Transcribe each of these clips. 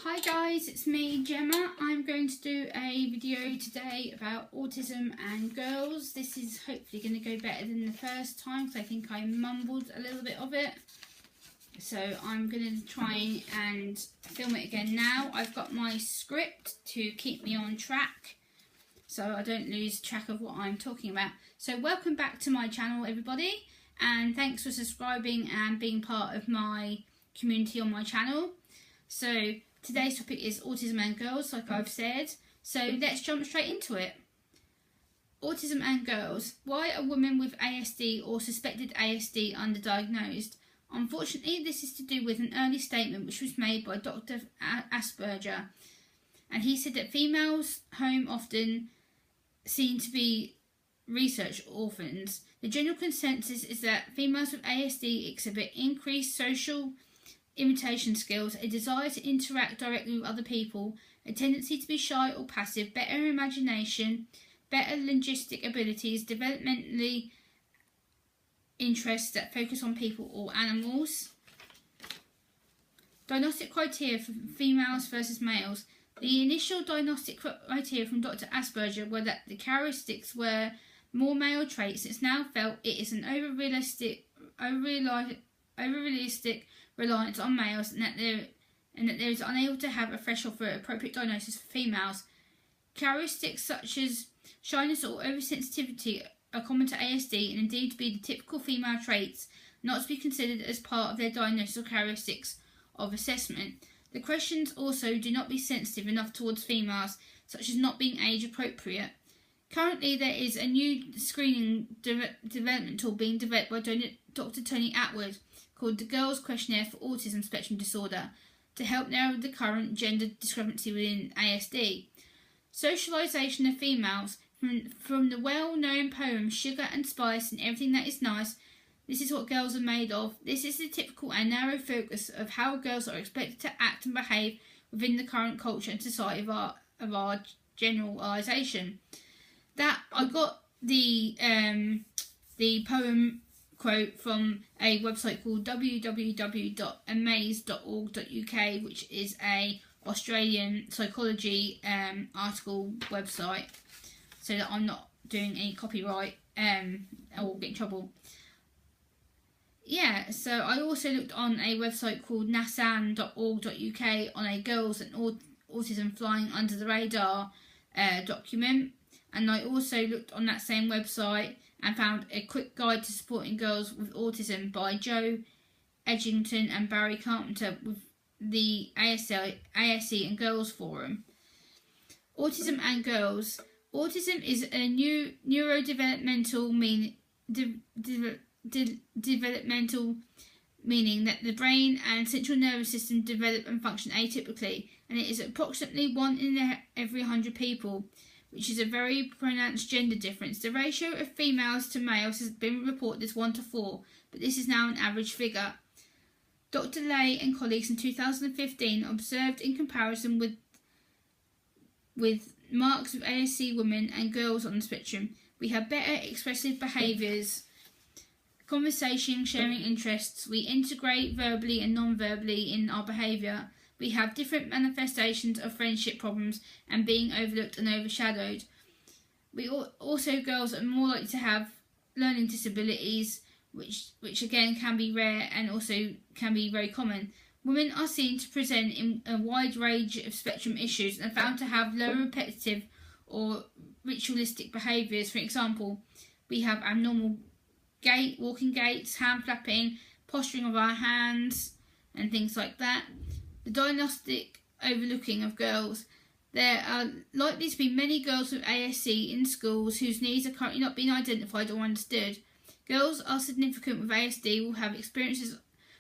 Hi guys, it's me, Gemma. I'm going to do a video today about autism and girls. This is hopefully going to go better than the first time because I think I mumbled a little bit of it. So I'm going to try and film it again now. I've got my script to keep me on track so I don't lose track of what I'm talking about. So welcome back to my channel, everybody, and thanks for subscribing and being part of my community on my channel. So today's topic is autism and girls, like I've said. So let's jump straight into it. Autism and girls. Why are women with ASD or suspected ASD underdiagnosed? Unfortunately, this is to do with an early statement which was made by Dr. Asperger. And he said that females home often seen to be research orphans. The general consensus is that females with ASD exhibit increased social imitation skills, a desire to interact directly with other people, a tendency to be shy or passive, better imagination, better linguistic abilities, developmentally interests that focus on people or animals. Diagnostic criteria for females versus males. The initial diagnostic criteria from Dr. Asperger were that the characteristics were more male traits. It's now felt it is an over-realistic reliance on males, and that there is unable to have a threshold for appropriate diagnosis for females. Characteristics such as shyness or oversensitivity are common to ASD and indeed to be the typical female traits, not to be considered as part of their diagnosis or characteristics of assessment. The questions also do not be sensitive enough towards females, such as not being age appropriate. Currently, there is a new screening development tool being developed by Dr. Tony Atwood called the Girls Questionnaire for Autism Spectrum Disorder to help narrow the current gender discrepancy within ASD. Socialisation of females. From the well-known poem Sugar and Spice and Everything That Is Nice, this is what girls are made of. This is the typical and narrow focus of how girls are expected to act and behave within the current culture and society of our generalisation. That I got the poem quote from a website called www.amaze.org.uk, which is a Australian psychology article website, so that I'm not doing any copyright or get in trouble. Yeah, so I also looked on a website called nasan.org.uk on a girls and autism flying under the radar document, and I also looked on that same website and found a quick guide to supporting girls with autism by Joe Edgington and Barry Carpenter with the ASE and Girls Forum. Autism and girls. Autism is a new neurodevelopmental developmental meaning that the brain and central nervous system develop and function atypically, and it is approximately 1 in every 100 people, which is a very pronounced gender difference. The ratio of females to males has been reported as 1 to 4, but this is now an average figure. Dr. Lay and colleagues in 2015 observed in comparison with marks of ASD women and girls on the spectrum, we have better expressive behaviours, conversation, sharing interests, we integrate verbally and non-verbally in our behaviour, we have different manifestations of friendship problems and being overlooked and overshadowed. We also, girls are more likely to have learning disabilities, which again can be rare and also can be very common. Women are seen to present in a wide range of spectrum issues and found to have low repetitive or ritualistic behaviours. For example, we have abnormal walking gaits, hand flapping, posturing of our hands and things like that. The diagnostic overlooking of girls. There are likely to be many girls with ASD in schools whose needs are currently not being identified or understood. Girls are significant with ASD will have experiences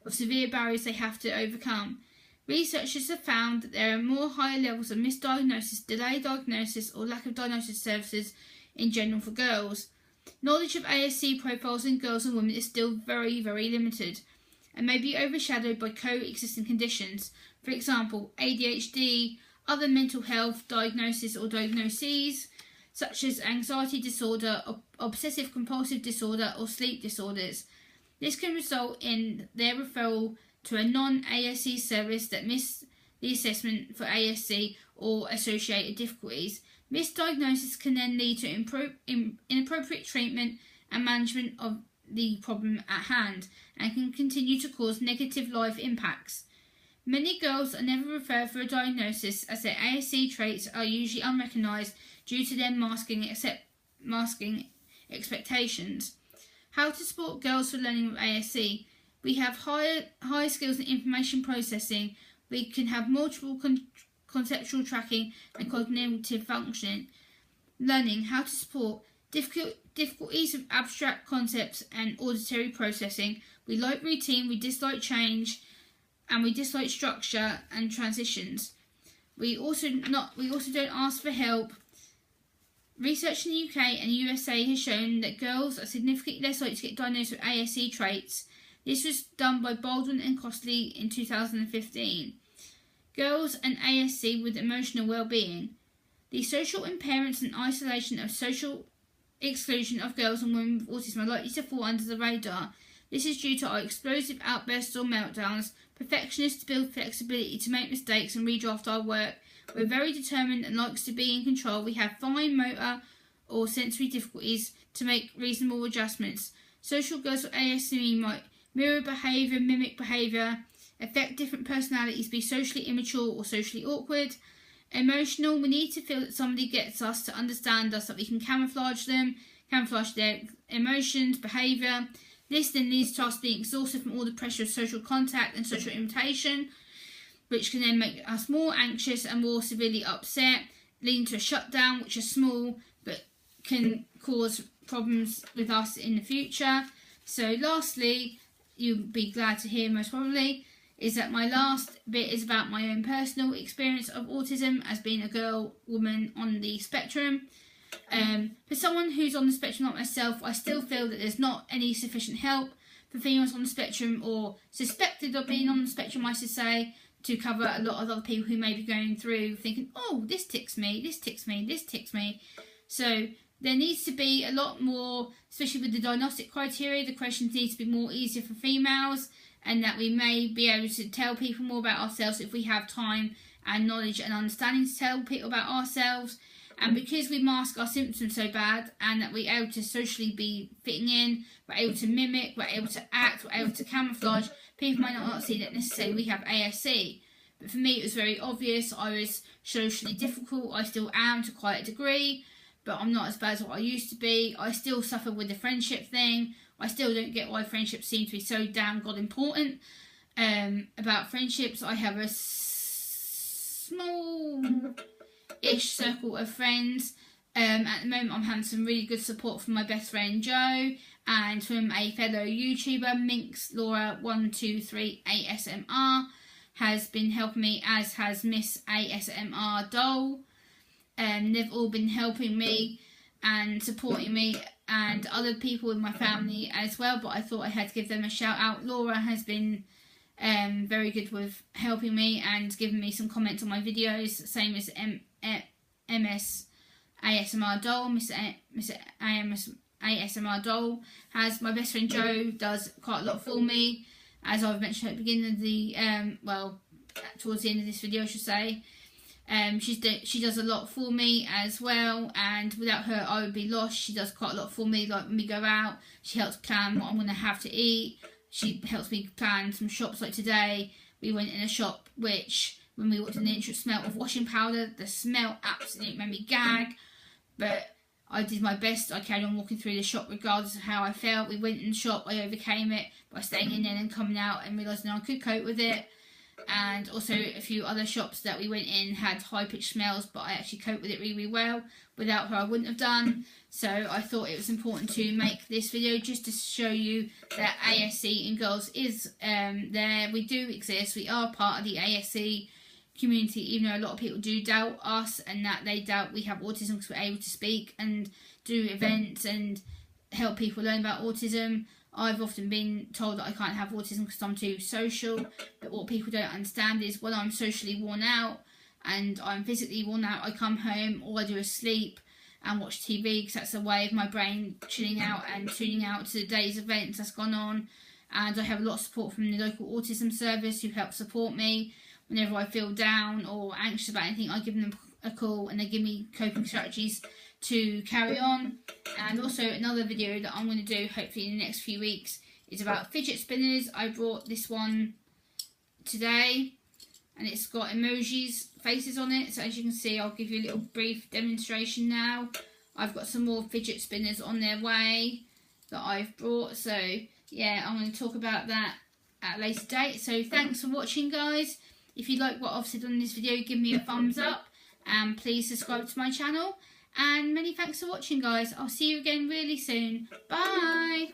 of severe barriers they have to overcome. Researchers have found that there are more higher levels of misdiagnosis, delayed diagnosis or lack of diagnosis services in general for girls. Knowledge of ASD profiles in girls and women is still very, very limited and may be overshadowed by co-existing conditions. For example, ADHD, other mental health diagnoses or diagnoses, such as anxiety disorder, obsessive compulsive disorder or sleep disorders. This can result in their referral to a non-ASD service that the assessment for ASC or associated difficulties. Misdiagnosis can then lead to inappropriate treatment and management of the problem at hand, and can continue to cause negative life impacts. Many girls are never referred for a diagnosis, as their ASC traits are usually unrecognised due to their masking expectations. How to support girls for learning with ASC. We have high skills in information processing. We can have multiple conceptual tracking and cognitive function. Learning how to support difficulties with abstract concepts and auditory processing. We like routine, we dislike change, and we dislike structure and transitions. We also don't ask for help. Research in the UK and USA has shown that girls are significantly less likely to get diagnosed with ASC traits. This was done by Baldwin and Costley in 2015. Girls and ASC with emotional well-being. The social impairments and isolation of social exclusion of girls and women with autism are likely to fall under the radar. This is due to our explosive outbursts or meltdowns, perfectionists build flexibility to make mistakes and redraft our work. We're very determined and likes to be in control. We have fine motor or sensory difficulties to make reasonable adjustments. Social girls with ASC might mirror behaviour, mimic behaviour, affect different personalities, be socially immature or socially awkward. Emotional, we need to feel that somebody gets us, to understand us, that we can camouflage their emotions, behaviour. This then leads to us being exhausted from all the pressure of social contact and social imitation, which can then make us more anxious and more severely upset, leading to a shutdown, which is small but can cause problems with us in the future. So lastly, you'll be glad to hear most probably, is that my last bit is about my own personal experience of autism as being a girl, woman on the spectrum. For someone who's on the spectrum like myself, I still feel that there's not any sufficient help for females on the spectrum, or suspected of being on the spectrum, I should say, to cover a lot of other people who may be going through thinking, oh, this ticks me, this ticks me, this ticks me. So there needs to be a lot more, especially with the diagnostic criteria, the questions need to be more easier for females, and that we may be able to tell people more about ourselves if we have time and knowledge and understanding to tell people about ourselves. And because we mask our symptoms so bad, and that we're able to socially be fitting in, we're able to mimic, we're able to act, we're able to camouflage, people might not see that necessarily we have ASC. But for me it was very obvious. I was socially difficult, I still am to quite a degree, but I'm not as bad as what I used to be. I still suffer with the friendship thing. I still don't get why friendships seem to be so damn god important. About friendships, I have a small-ish circle of friends. At the moment I'm having some really good support from my best friend Joe, and from a fellow YouTuber, Minx Laura 123 ASMR has been helping me, as has Miss ASMR Doll. They've all been helping me and supporting me, and other people in my family as well, but I thought I had to give them a shout out. Laura has been very good with helping me and giving me some comments on my videos, same as MS ASMR Doll. Miss ASMR Doll has. My best friend Joe does quite a lot for me, as I've mentioned at the beginning of the towards the end of this video I should say. She does a lot for me as well, and without her I would be lost. She does quite a lot for me, like when we go out, she helps plan what I'm going to have to eat. She helps me plan some shops. Like today, we went in a shop which, when we walked in the entrance, smelled of washing powder. The smell absolutely made me gag, but I did my best. I carried on walking through the shop regardless of how I felt. We went in the shop, I overcame it by staying in there and coming out and realising I could cope with it. And also a few other shops that we went in had high-pitched smells, but I actually coped with it really, really well. Without her I wouldn't have done. So I thought it was important to make this video just to show you that ASC in girls is there. We do exist. We are part of the ASC community, even though a lot of people do doubt us, and that they doubt we have autism because we're able to speak and do events and help people learn about autism. I've often been told that I can't have autism because I'm too social, but what people don't understand is when I'm socially worn out and I'm physically worn out, I come home, all I do is sleep and watch TV, because that's a way of my brain chilling out and tuning out to the day's events that's gone on. And I have a lot of support from the local autism service who help support me. whenever I feel down or anxious about anything, I give them a call and they give me coping strategies to carry on. And also another video that I'm going to do hopefully in the next few weeks is about fidget spinners. I brought this one today and it's got emojis, faces on it. So as you can see, I'll give you a little brief demonstration now. I've got some more fidget spinners on their way that I've brought. So yeah, I'm going to talk about that at a later date. So thanks for watching, guys. If you like what I've said on this video, give me a thumbs up and please subscribe to my channel. And many thanks for watching, guys. I'll see you again really soon. Bye.